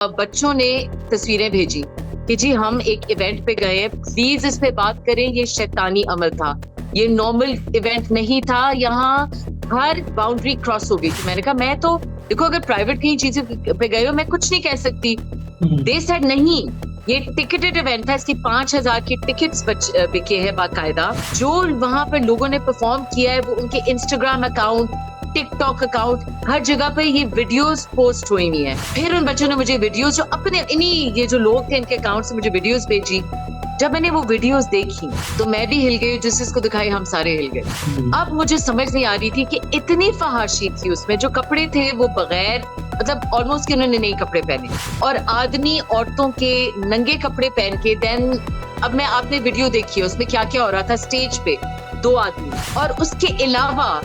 बच्चों ने तस्वीरें भेजी कि जी हम एक इवेंट पे गए, प्लीज इस पे बात करें, ये शैतानी अमल था, ये नॉर्मल इवेंट नहीं था, यहाँ हर बाउंड्री क्रॉस हो गई थी। मैंने कहा मैं तो देखो, अगर प्राइवेट कहीं चीजें पे गए हो मैं कुछ नहीं कह सकती। दे सेड नहीं, ये टिकटेड इवेंट था, इसकी 5,000 की टिकट्स बिके हैं बाकायदा। जो वहां पर लोगों ने परफॉर्म किया है वो उनके इंस्टाग्राम अकाउंट, टिकटॉक अकाउंट, हर जगह पे ये वीडियोस पोस्ट हुई हुई हैं। फिर उन बच्चों ने मुझे वीडियोस जो अपने इन्हीं ये जो लोग थे इनके अकाउंट से मुझे वीडियोस भेजी। जब मैंने वो वीडियोस देखी तो मैं भी हिल गई, जिसको दिखाई हम सारे हिल गए। अब मुझे समझ नहीं आ रही थी कि इतनी फहाशी थी उसमें, जो कपड़े थे वो बगैर मतलब ऑलमोस्ट कि उन्होंने नए कपड़े पहने, और आदमी औरतों के नंगे कपड़े पहन के। देन अब मैं आपने वीडियो देखी है, उसमें क्या क्या हो रहा था स्टेज पे, 2 आदमी, और उसके अलावा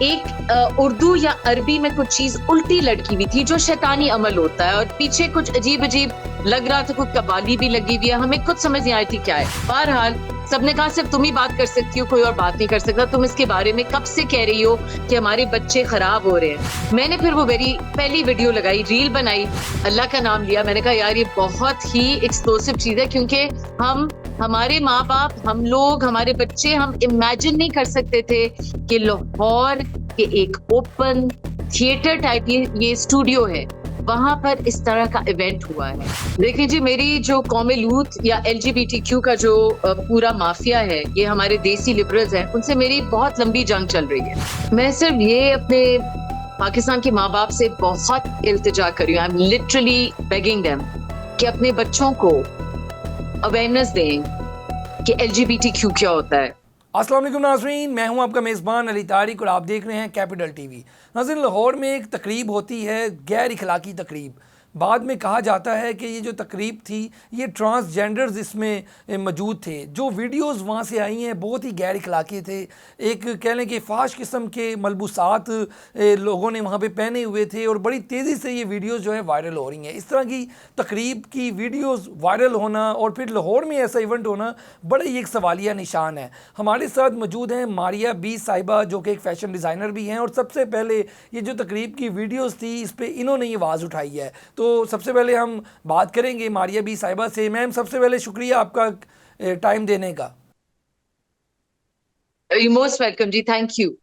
एक उर्दू या अरबी में कुछ चीज उल्टी लटकी हुई थी जो शैतानी अमल होता है, और पीछे कुछ अजीब अजीब लग रहा था, कुछ कवाली भी लगी हुई है, हमें कुछ समझ नहीं आई थी क्या है। बहरहाल सबने कहा सिर्फ तुम ही बात कर सकती हो, कोई और बात नहीं कर सकता, तुम इसके बारे में कब से कह रही हो कि हमारे बच्चे खराब हो रहे हैं। मैंने फिर वो मेरी पहली वीडियो लगाई, रील बनाई, अल्लाह का नाम लिया, मैंने कहा यार ये बहुत ही एक्सप्लोसिव चीज है, क्योंकि हमारे माँ बाप, हम लोग, हमारे बच्चे, हम इमेजिन नहीं कर सकते थे कि लाहौर के एक ओपन थिएटर टाइप ये स्टूडियो है, वहां पर इस तरह का इवेंट हुआ है। देखिए जी, मेरी जो कौमे लूत या LGBTQ का जो पूरा माफिया है, ये हमारे देसी लिबरल्स हैं, उनसे मेरी बहुत लंबी जंग चल रही है। मैं सिर्फ ये अपने पाकिस्तान के माँ बाप से बहुत इल्तिजा कर रही हूँ, I am literally begging them कि अपने बच्चों को अवेयरनेस दें कि LGBTQ क्या होता है। अस्सलाम वालेकुम नाज़रीन, मैं हूं आपका मेज़बान अली तारिक और आप देख रहे हैं कैपिटल टीवी। नाज़रीन, लाहौर में एक तकरीब होती है, गैर इखलाकी तकरीब। बाद में कहा जाता है कि ये जो तकरीब थी ये ट्रांसजेंडर्स इसमें मौजूद थे। जो वीडियोस वहाँ से आई हैं बहुत ही गैर इखलाकी थे। एक कह लें कि फ़ाश किस्म के मलबूसात लोगों ने वहाँ पे पहने हुए थे, और बड़ी तेज़ी से ये वीडियोस जो है वायरल हो रही हैं। इस तरह की तकरीब की वीडियोस वायरल होना और फिर लाहौर में ऐसा इवेंट होना बड़ा ही एक सवालिया निशान है। हमारे साथ मौजूद हैं मारिया बी साहिबा, जो कि एक फ़ैशन डिज़ाइनर भी हैं, और सबसे पहले ये जो तकरीब की वीडियोज़ थी इस पर इन्होंने ये आवाज़ उठाई है। तो सबसे पहले हम बात करेंगे मारिया बी साहिबा से। मैम, सबसे पहले शुक्रिया आपका टाइम देने का। यू मोस्ट वेलकम जी, थैंक यू।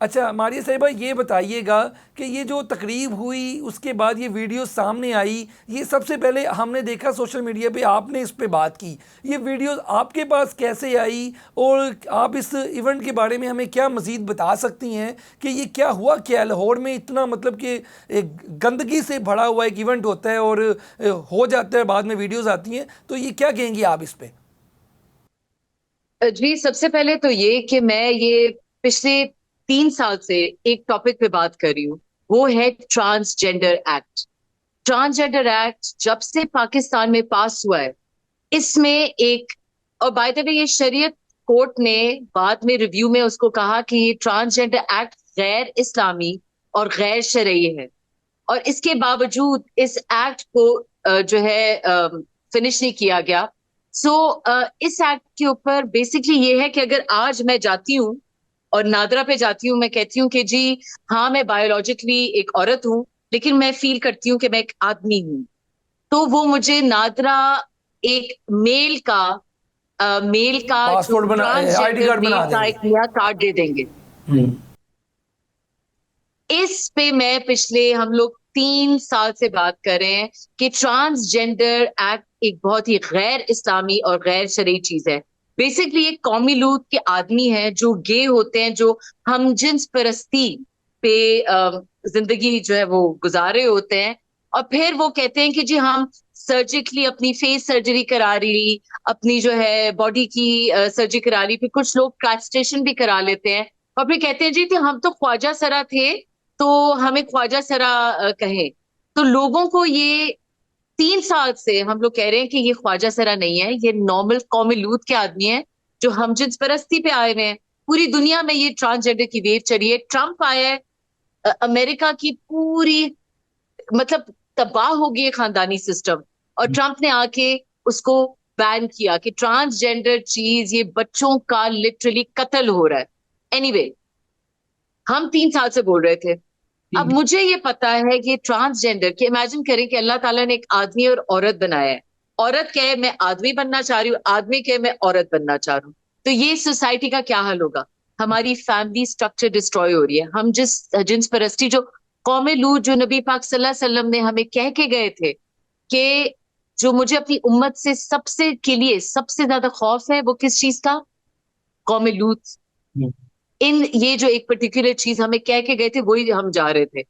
अच्छा मारिया साहिबा, ये बताइएगा कि ये जो तकरीब हुई उसके बाद ये वीडियो सामने आई, ये सबसे पहले हमने देखा सोशल मीडिया पे, आपने इस पे बात की, ये वीडियो आपके पास कैसे आई, और आप इस इवेंट के बारे में हमें क्या मज़ीद बता सकती हैं कि ये क्या हुआ, क्या लाहौर में इतना मतलब कि एक गंदगी से भरा हुआ एक इवेंट होता है और हो जाता है, बाद में वीडियोज़ आती हैं, तो ये क्या कहेंगी आप इस पर? जी सबसे पहले तो ये कि मैं ये पिछले 3 साल से एक टॉपिक पे बात कर रही हूँ, वो है ट्रांसजेंडर एक्ट। ट्रांसजेंडर एक्ट जब से पाकिस्तान में पास हुआ है, इसमें एक, और बाय द वे ये शरीयत कोर्ट ने बाद में रिव्यू में उसको कहा कि ये ट्रांसजेंडर एक्ट गैर इस्लामी और गैर शरई है, और इसके बावजूद इस एक्ट को जो है फिनिश नहीं किया गया। सो इस एक्ट के ऊपर बेसिकली ये है कि अगर आज मैं जाती हूँ और नादरा पे जाती हूँ, मैं कहती हूँ कि जी हाँ मैं बायोलॉजिकली एक औरत हूँ, लेकिन मैं फील करती हूँ कि मैं एक आदमी हूँ, तो वो मुझे नादरा एक मेल का जो पासपोर्ट बना, आईडी ट्रांसजेंडर कार्ड मेल बना का देंगे। एक नया कार्ड दे देंगे। इस पे मैं पिछले हम लोग 3 साल से बात कर रहे हैं कि ट्रांसजेंडर एक्ट एक बहुत ही गैर इस्लामी और गैर शरई चीज है। बेसिकली एक कौमी लूत के आदमी हैं जो गे होते हैं, जो हमजिन्स परस्ती पे जिंदगी जो है वो गुजारे होते हैं, और फिर वो कहते हैं कि जी हम सर्जिकली अपनी फेस सर्जरी करा ली, अपनी जो है बॉडी की सर्जरी करा ली, फिर कुछ लोग ट्रांसलेशन भी करा लेते हैं, और फिर कहते हैं जी तो हम तो ख्वाजा सरा थे, तो हमें ख्वाजा सरा कहें। तो लोगों को ये 3 साल से हम लोग कह रहे हैं कि ये ख्वाजा सरा नहीं है, ये नॉर्मल कौमी लूत के आदमी है जो हमजिन्स परस्ती पे आए हुए हैं। पूरी दुनिया में ये ट्रांसजेंडर की वेव चली है। ट्रम्प आया है, अमेरिका की पूरी मतलब तबाह हो गई है खानदानी सिस्टम, और ट्रम्प ने आके उसको बैन किया कि ट्रांसजेंडर चीज, ये बच्चों का लिटरली कत्ल हो रहा है। एनीवे, हम 3 साल से बोल रहे थे, अब मुझे ये पता है कि ट्रांसजेंडर कि इमेजिन करें कि अल्लाह ताला ने एक आदमी और औरत बनाया है। औरत कहे मैं आदमी बनना चाह रही हूँ, आदमी कहे मैं औरत बनना चाह रहा हूँ, तो ये सोसाइटी का क्या हाल होगा? हमारी फैमिली स्ट्रक्चर डिस्ट्रॉय हो रही है। हम जिन्स परस्ती जो कौमे लूत जो नबी पाक सल्लल्लाहु अलैहि वसल्लम ने हमें कह के गए थे कि जो मुझे अपनी उम्मत से सबसे के लिए सबसे ज्यादा खौफ है, वो किस चीज का? कौमे लूत। इन ये जो एक पर्टिकुलर चीज हमें कह के गए थे वही हम जा रहे थे।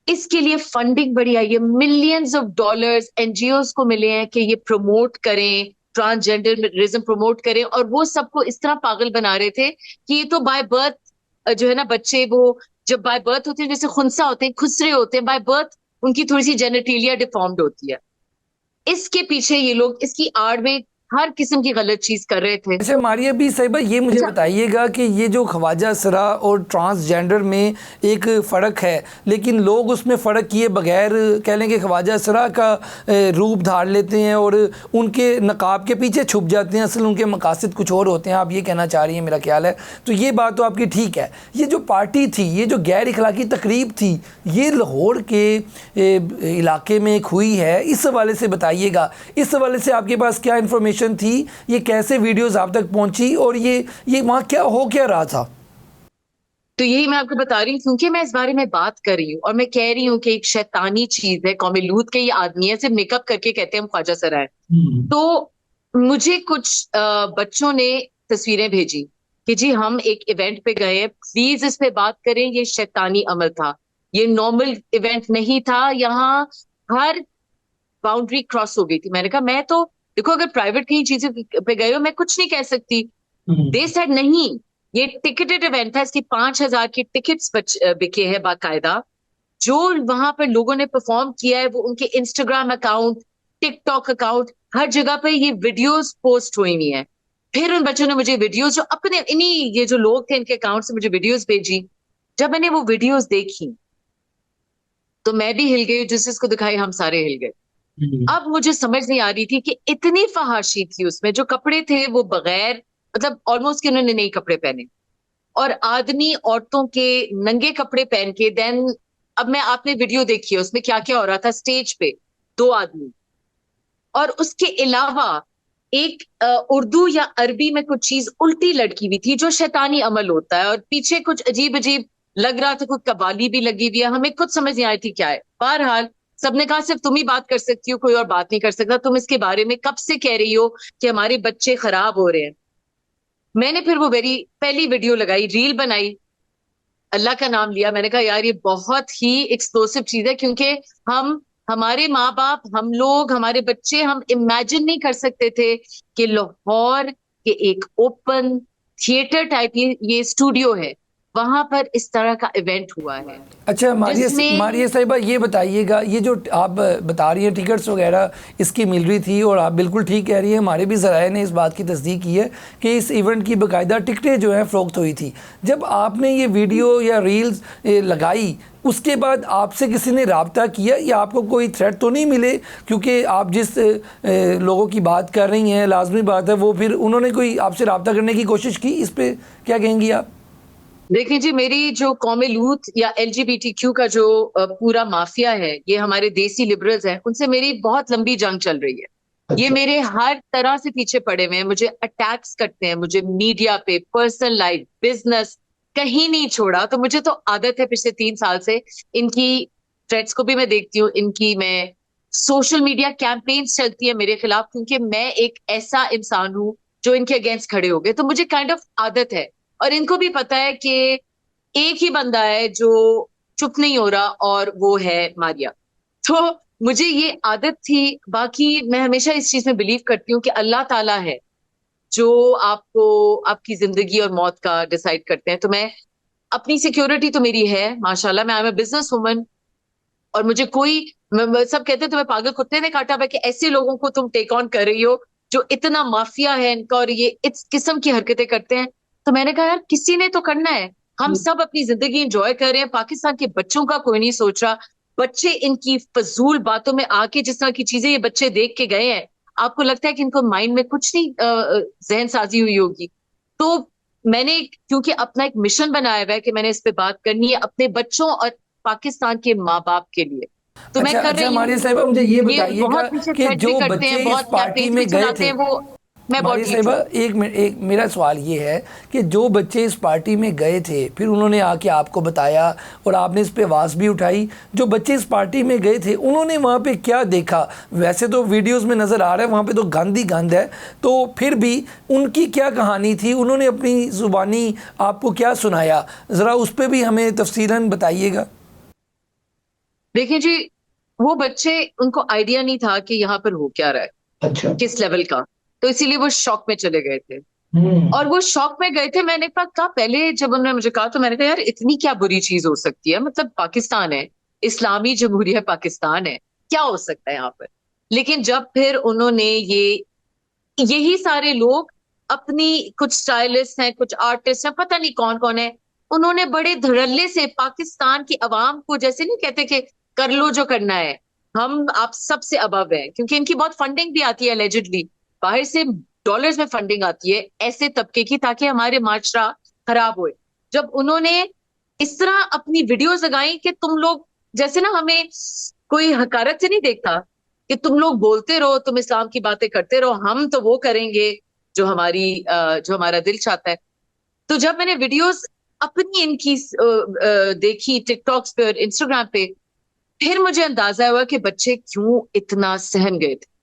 इसके लिए फंडिंग बड़ी आई है, मिलियंस ऑफ डॉलर्स एनजीओज को मिले हैं कि ये प्रमोट करें, ट्रांसजेंडरिज्म प्रमोट करें, और वो सबको इस तरह पागल बना रहे थे कि ये तो बाय बर्थ जो है ना, बच्चे वो जब बाय बर्थ होते हैं जैसे खुनसा होते हैं, खुसरे होते हैं, बाय बर्थ उनकी थोड़ी सी जेनेटेलिया डिफॉर्म्ड होती है। इसके पीछे ये लोग इसकी आड़ में हर किस्म की गलत चीज कर रहे थे। अच्छा मारिया बी साहिबा, ये मुझे अच्छा, बताइएगा कि ये जो ख्वाजा सरा और ट्रांसजेंडर में एक फ़र्क है, लेकिन लोग उसमें फ़र्क किए बगैर कह लें कि ख्वाजा सरा का रूप धार लेते हैं और उनके नकाब के पीछे छुप जाते हैं, असल उनके मकासद कुछ और होते हैं। आप ये कहना चाह रही हैं, मेरा ख्याल है। तो ये बात तो आपकी ठीक है। ये जो पार्टी थी, ये जो गैर इखलाकी तकरीब थी, ये लाहौर के इलाके में एक हुई है, इस हवाले से बताइएगा। इस हवाले से आपके पास क्या इन्फॉर्मेशन थी, ये कैसे वीडियोस आप तक पहुंची, और ये वहाँ क्या रहा था? तो यही मैं आपको बता रही हूँ, क्योंकि मैं इस बारे में बात कर रही हूँ और मैं कह रही हूँ कि एक शैतानी चीज है, कौमे लूत के ये आदमी है, सिर्फ मेकअप करके कहते हैं हम ख्वाजा सरा है। तो मुझे कुछ बच्चों ने तस्वीरें भेजी कि जी हम एक इवेंट पे गए हैं, प्लीज इस पे बात करें, ये शैतानी अमल था, ये नॉर्मल इवेंट नहीं था, यहाँ हर बाउंड्री क्रॉस हो गई थी। मैंने कहा मैं तो देखो, अगर प्राइवेट कहीं चीजें पे गए हो मैं कुछ नहीं कह सकती। दे सेड नहीं, ये टिकटेड इवेंट था, इसकी 5,000 की टिकट्स बिके हैं बाकायदा। जो वहां पर लोगों ने परफॉर्म किया है वो उनके इंस्टाग्राम अकाउंट, टिकटॉक अकाउंट, हर जगह पे ये वीडियोस पोस्ट हुई हुई हैं। फिर उन बच्चों ने मुझे वीडियोस जो अपने इन्हीं ये जो लोग थे इनके अकाउंट से मुझे वीडियोस भेजी। जब मैंने वो वीडियोस देखी तो मैं भी हिल गई, जिस जिसको दिखाई हम सारे हिल गए। अब मुझे समझ नहीं आ रही थी कि इतनी फहाशी थी उसमें, जो कपड़े थे वो बगैर मतलब ऑलमोस्ट कि उन्होंने नए कपड़े पहने, और आदमी औरतों के नंगे कपड़े पहन के देन। अब मैं आपने वीडियो देखी है, उसमें क्या क्या हो रहा था स्टेज पे, दो आदमी, और उसके अलावा एक उर्दू या अरबी में कुछ चीज उल्टी लटकी हुई थी जो शैतानी अमल होता है, और पीछे कुछ अजीब अजीब लग रहा था, कुछ कवाली भी लगी हुई है, हमें कुछ समझ नहीं आई थी क्या है। बहरहाल सबने कहा सिर्फ तुम ही बात कर सकती हो, कोई और बात नहीं कर सकता, तुम इसके बारे में कब से कह रही हो कि हमारे बच्चे खराब हो रहे हैं। मैंने फिर वो वेरी पहली वीडियो लगाई, रील बनाई, अल्लाह का नाम लिया, मैंने कहा यार ये बहुत ही एक्सप्लोसिव चीज है, क्योंकि हम हमारे माँ बाप, हम लोग, हमारे बच्चे, हम इमेजिन नहीं कर सकते थे कि लाहौर के एक ओपन थिएटर टाइप ये स्टूडियो है, वहां पर इस तरह का इवेंट हुआ है। अच्छा जिसमें मारिया साहिबा, ये बताइएगा, ये जो आप बता रही हैं टिकट्स वगैरह इसकी मिल रही थी, और आप बिल्कुल ठीक कह रही हैं, हमारे भी ज़राए ने इस बात की तस्दीक की है कि इस इवेंट की बाकायदा टिकटें जो हैं फ़रोख्त हुई थी। जब आपने ये वीडियो या रील्स लगाई, उसके बाद आपसे किसी ने रब्ता किया या आपको कोई थ्रेट तो नहीं मिले? क्योंकि आप जिस लोगों की बात कर रही हैं, लाजमी बात है वो फिर उन्होंने कोई आपसे रब्ता करने की कोशिश की? इस पर क्या कहेंगी आप? देखिए जी, मेरी जो कौमे लूत या एलजीबीटीक्यू का जो पूरा माफिया है, ये हमारे देसी लिबरल्स हैं, उनसे मेरी बहुत लंबी जंग चल रही है। ये मेरे हर तरह से पीछे पड़े हुए हैं, मुझे अटैक्स करते हैं, मुझे मीडिया पे, पर्सनल लाइफ, बिजनेस, कहीं नहीं छोड़ा। तो मुझे तो आदत है पिछले 3 साल से, इनकी थ्रेट्स को भी मैं देखती हूँ, इनकी मैं सोशल मीडिया कैंपेन्स चलती है मेरे खिलाफ, क्योंकि मैं एक ऐसा इंसान हूं जो इनके अगेंस्ट खड़े हो गए, तो मुझे काइंड ऑफ आदत है। और इनको भी पता है कि एक ही बंदा है जो चुप नहीं हो रहा, और वो है मारिया। तो मुझे ये आदत थी। बाकी मैं हमेशा इस चीज में बिलीव करती हूँ कि अल्लाह ताला है जो आपको आपकी जिंदगी और मौत का डिसाइड करते हैं। तो मैं अपनी सिक्योरिटी तो मेरी है माशाल्लाह, मैं I am a business woman, और मुझे कोई सब कहते हैं तुम्हें पागल कुत्ते ने काटा है कि ऐसे लोगों को तुम टेक ऑन कर रही हो जो इतना माफिया है इनका, और ये इस किस्म की हरकतें करते हैं। तो मैंने कहा यार किसी ने तो करना है, हम सब अपनी जिंदगी एंजॉय कर रहे हैं, पाकिस्तान के बच्चों का कोई नहीं सोच रहा। बच्चे इनकी फजूल बातों में आके जिस तरह की चीजें ये बच्चे देख के गए हैं, आपको लगता है कि इनको माइंड में कुछ नहीं जहन साजी हुई होगी? तो मैंने क्योंकि अपना एक मिशन बनाया हुआ है कि मैंने इस पे बात करनी है अपने बच्चों और पाकिस्तान के माँ बाप के लिए। तो मैं कर रही मारिया हूँ। साहिबा, मुझे ये ये बताइएगा बहुत पीछे कि थ्रेड भी जो करते बच्चे हैं, इस बहुत पार्टी कैंपेन्स भी में गए चलाते थे, हैं, वो मैं बहुत मारिया ढीठ साहिबा, हूँ। एक मेरा सवाल ये है कि जो बच्चे इस पार्टी में गए थे, फिर उन्होंने आके आपको बताया और आपने इस पे आवाज़ भी उठाई, जो बच्चे इस पार्टी में गए थे उन्होंने वहाँ पे क्या देखा? वैसे तो वीडियोस में नज़र आ रहा है वहाँ पे तो गंद ही गंद है, तो फिर भी उनकी क्या कहानी थी? उन्होंने अपनी ज़ुबानी आपको क्या सुनाया? ज़रा उस पर भी हमें तफसीलन बताइएगा। देखिए जी, वो बच्चे, उनको आइडिया नहीं था कि यहाँ पर हो क्या रहा है, अच्छा। किस लेवल का, तो इसीलिए वो शॉक में चले गए थे। और वो शॉक में गए थे। मैंने कहा पहले, जब उन्होंने मुझे कहा तो मैंने कहा यार इतनी क्या बुरी चीज हो सकती है, मतलब पाकिस्तान है, इस्लामी जमहूरिया पाकिस्तान है, क्या हो सकता है यहाँ पर। लेकिन जब फिर उन्होंने यही सारे लोग, अपनी कुछ स्टाइलिस्ट हैं, कुछ आर्टिस्ट हैं, पता नहीं कौन कौन है, उन्होंने बड़े धड़ल्ले से पाकिस्तान की आवाम को, जैसे नहीं कहते कि कर लो जो करना है, हम आप सबसे अबव है, क्योंकि इनकी बहुत फंडिंग भी आती है एलिजिडली, बाहर से डॉलर्स में फंडिंग आती है ऐसे तबके की, ताकि हमारे माशरा खराब होए। जब उन्होंने इस तरह अपनी वीडियोस लगाई कि तुम लोग, जैसे ना हमें कोई हकारत से नहीं देखता कि तुम लोग बोलते रहो, तुम इस्लाम की बातें करते रहो, हम तो वो करेंगे जो हमारा दिल चाहता है। तो जब मैंने वीडियोस अपनी इनकी देखी टिकटॉक्स पे और इंस्टाग्राम पे, फिर मुझे अंदाजा हुआ कि बच्चे क्यों इतना सहम गए थे।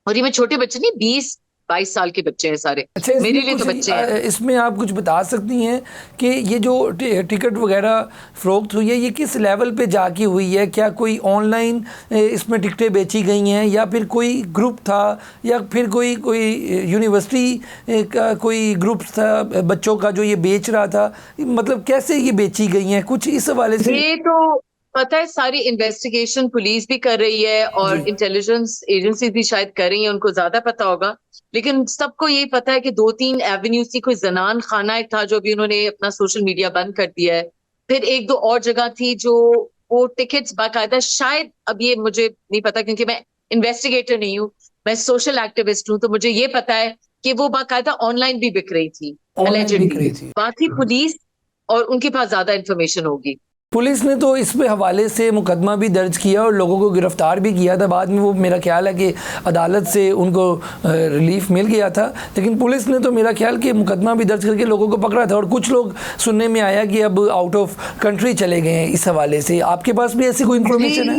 और ये मैं छोटे बच्चे नहीं, 20-22 साल के बच्चे हैं सारे, अच्छा, मेरे इसमें लिए कुछ तो बच्चे हैं। इसमें आप कुछ बता सकती हैं कि ये जो टिकट वगैरह फ़रोख्त हुई है, ये किस लेवल पे जाके हुई है? क्या कोई ऑनलाइन इसमें टिकटें बेची गई हैं, या फिर कोई ग्रुप था, या फिर कोई कोई यूनिवर्सिटी का कोई ग्रुप था बच्चों का जो ये बेच रहा था? मतलब कैसे ये बेची गई हैं, कुछ इस हवाले से? ये तो पता है, सारी इन्वेस्टिगेशन पुलिस भी कर रही है जी। और इंटेलिजेंस एजेंसी भी शायद कर रही है, उनको ज्यादा पता होगा। लेकिन सबको ये पता है कि 2-3 एवेन्यूज थी। कोई जनान खाना एक था जो अभी उन्होंने अपना सोशल मीडिया बंद कर दिया है। फिर 1-2 और जगह थी जो वो टिकट्स बाकायदा, शायद अब ये मुझे नहीं पता क्योंकि मैं इन्वेस्टिगेटर नहीं हूँ, मैं सोशल एक्टिविस्ट हूँ, तो मुझे ये पता है कि वो बाकायदा ऑनलाइन भी बिक रही थी ऑनलाइन बिक रही एलिजिडली। थी। बाकी पुलिस और उनके पास ज्यादा इंफॉर्मेशन होगी। पुलिस ने तो इस पे हवाले से मुकदमा भी दर्ज किया और लोगों को गिरफ्तार भी किया था। बाद में वो, मेरा ख्याल है कि अदालत से उनको रिलीफ मिल गया था, लेकिन पुलिस ने तो मेरा ख्याल कि मुकदमा भी दर्ज करके लोगों को पकड़ा था। और कुछ लोग सुनने में आया कि अब आउट ऑफ कंट्री चले गए हैं। इस हवाले से आपके पास भी ऐसी कोई इन्फॉर्मेशन है?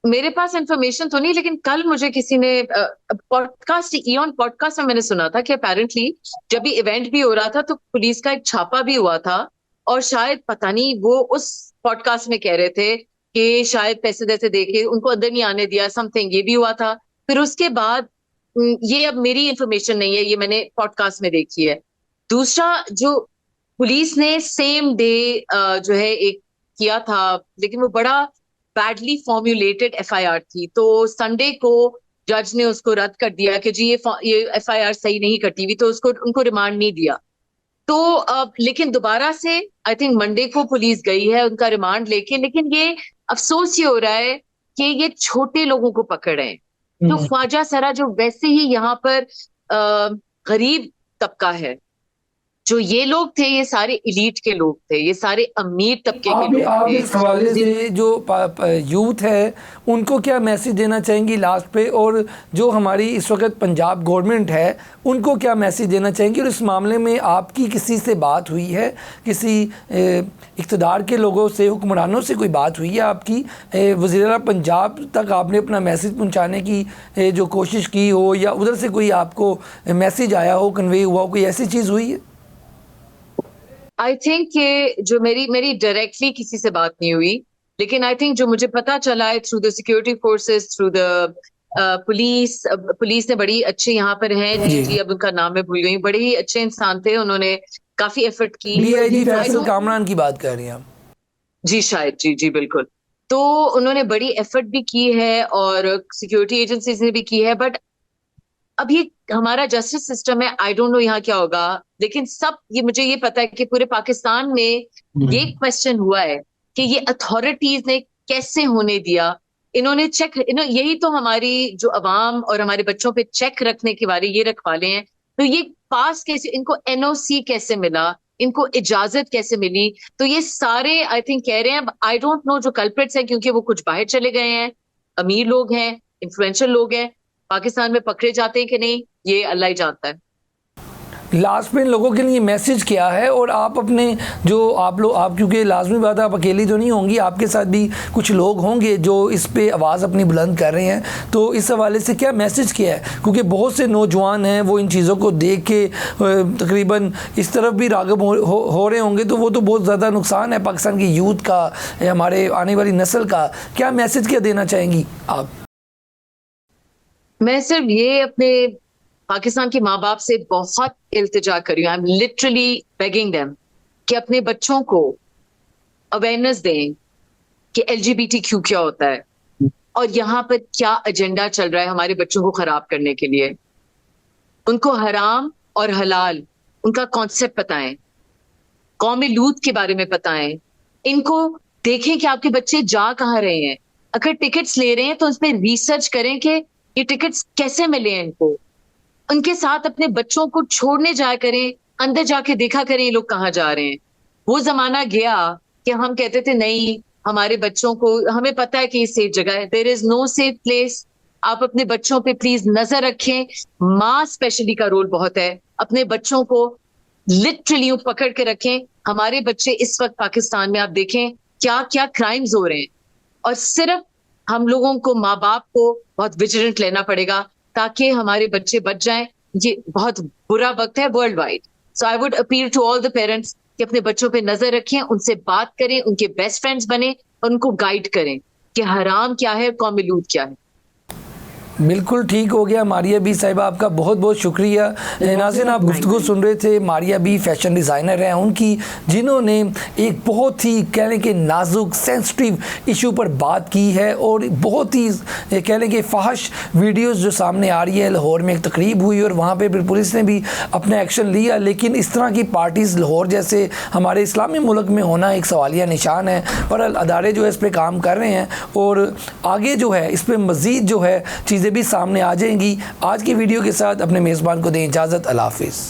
मेरे पास इंफॉर्मेशन तो नहीं, लेकिन कल मुझे किसी ने पॉडकास्ट, इयॉन पॉडकास्ट में मैंने सुना था कि अपेरेंटली जब ये इवेंट भी हो रहा था तो पुलिस का एक छापा भी हुआ था, और शायद पता नहीं वो उस पॉडकास्ट में कह रहे थे कि शायद पैसे जैसे देके उनको अंदर नहीं आने दिया, समथिंग ये भी हुआ था। फिर उसके बाद ये अब मेरी इंफॉर्मेशन नहीं है, ये मैंने पॉडकास्ट में देखी है। दूसरा, जो पुलिस ने सेम डे जो है एक किया था, लेकिन वो बड़ा बैडली फॉर्म्युलेटेड एफआईआर थी, तो संडे को जज ने उसको रद्द कर दिया कि जी ये एफआईआर सही नहीं कटी हुई, तो उसको उनको रिमांड नहीं दिया। तो अब लेकिन दोबारा से आई थिंक मंडे को पुलिस गई है उनका रिमांड लेके। लेकिन ये अफसोस ये हो रहा है कि ये छोटे लोगों को पकड़ रहे हैं, जो ख्वाजा सरा, जो वैसे ही यहाँ पर गरीब तबका है। जो ये लोग थे, ये सारे इलीट के लोग थे, ये सारे अमीर तबके के लोग आप थे। इस हवाले से जो यूथ है उनको क्या मैसेज देना चाहेंगी लास्ट पे? और जो हमारी इस वक्त पंजाब गवर्नमेंट है उनको क्या मैसेज देना चाहेंगी? और इस मामले में आपकी किसी से बात हुई है, किसी इक़्तिदार के लोगों से, हुक्मरानों से कोई बात हुई है आपकी? वज़ीर पंजाब तक आपने अपना मैसेज पहुँचाने की जो कोशिश की हो, या उधर से कोई आपको मैसेज आया हो, कन्वे हुआ हो, कोई ऐसी चीज़ हुई है? आई थिंक कि जो मेरी डायरेक्टली किसी से बात नहीं हुई, लेकिन आई थिंक जो मुझे पता चला है through the security forces, through the police, police ने बड़ी अच्छे यहाँ पर हैं जी। जी, अब उनका नाम मैं भूल गई हूँ, बड़े ही अच्छे इंसान थे, उन्होंने काफी एफर्ट की। डीआईजी फैसल कामरान की बात कर रही हैं आप? जी शायद, जी जी बिल्कुल। तो उन्होंने बड़ी एफर्ट भी की है और सिक्योरिटी एजेंसीज ने भी की है, बट अब ये हमारा जस्टिस सिस्टम है, आई डोंट नो यहाँ क्या होगा। लेकिन सब ये, मुझे ये पता है कि पूरे पाकिस्तान में ये क्वेश्चन हुआ है कि ये अथॉरिटीज ने कैसे होने दिया। इन्होंने यही तो हमारी जो अवाम और हमारे बच्चों पे चेक रखने के बारे ये रखवाले हैं। तो ये पास कैसे, इनको एनओसी कैसे मिला, इनको इजाजत कैसे मिली? तो ये सारे आई थिंक कह रहे हैं, आई डोंट नो जो कल्प्रिट्स हैं, क्योंकि वो कुछ बाहर चले गए हैं, अमीर लोग हैं, इन्फ्लुएंशियल लोग हैं, पाकिस्तान में पकड़े जाते हैं कि नहीं, ये अल्लाह ही जानता है। लास्ट में इन लोगों के लिए मैसेज क्या है, और आप अपने जो आप क्योंकि लाजमी बात है आप अकेली तो नहीं होंगी, आपके साथ भी कुछ लोग होंगे जो इस पे आवाज़ अपनी बुलंद कर रहे हैं, तो इस हवाले से क्या मैसेज किया है? क्योंकि बहुत से नौजवान हैं वो इन चीज़ों को देख के तकरीबन इस तरफ भी राग़िब हो रहे होंगे, तो वो तो बहुत ज़्यादा नुकसान है पाकिस्तान की यूथ का, हमारे आने वाली नस्ल का। क्या मैसेज क्या देना चाहेंगी आप? मैं सिर्फ ये अपने पाकिस्तान के माँ बाप से बहुत इल्तिजा कर रही हूँ, I am literally begging them कि अपने बच्चों को अवेयरनेस दें कि LGBTQ क्या होता है और यहाँ पर क्या एजेंडा चल रहा है हमारे बच्चों को खराब करने के लिए। उनको हराम और हलाल उनका कॉन्सेप्ट बताएं, कौमे लूत के बारे में बताएं, इनको देखें कि आपके बच्चे जा कहाँ रहे हैं। अगर टिकट्स ले रहे हैं तो उस पर रिसर्च करें कि ये टिकट्स कैसे मिले हैं इनको। उनके साथ अपने बच्चों को छोड़ने जाया करें, अंदर जाके देखा करें ये लोग कहाँ जा रहे हैं। वो जमाना गया कि हम कहते थे नहीं हमारे बच्चों को, हमें पता है कि ये सेफ जगह है। There is no safe place. आप अपने बच्चों पे प्लीज नजर रखें। माँ स्पेशली का रोल बहुत है, अपने बच्चों को लिटरली पकड़ के रखें। हमारे बच्चे इस वक्त पाकिस्तान में आप देखें क्या क्या क्राइम्स हो रहे हैं, और सिर्फ हम लोगों को, माँ बाप को बहुत विजिलेंट लेना पड़ेगा ताकि हमारे बच्चे बच जाएं। ये बहुत बुरा वक्त है world wide. So I would appeal to all the parents कि अपने बच्चों पे नजर रखें, उनसे बात करें, उनके बेस्ट फ्रेंड्स बने और उनको गाइड करें कि हराम क्या है, कौम लूत क्या है। बिल्कुल ठीक हो गया। मारिया बी साहिबा, आपका बहुत बहुत शुक्रिया। नाज़रीन, आप गुफ्तगू सुन रहे थे मारिया बी फैशन डिज़ाइनर हैं उनकी, जिन्होंने एक बहुत ही कह लें कि नाजुक सेंसिटिव इशू पर बात की है, और बहुत ही कह लें कि फहश वीडियोस जो सामने आ रही है। लाहौर में एक तकरीब हुई और वहाँ पे पुलिस ने भी अपना एक्शन लिया, लेकिन इस तरह की पार्टीज़ लाहौर जैसे हमारे इस्लामी मुल्क में होना एक सवालिया निशान है। पर अदारे जो है इस पर काम कर रहे हैं, और आगे जो है इस पर मज़ीद जो है चीज़ें भी सामने आ जाएंगी। आज की वीडियो के साथ अपने मेज़बान को दें इजाज़त। अल्लाह हाफ़िज़।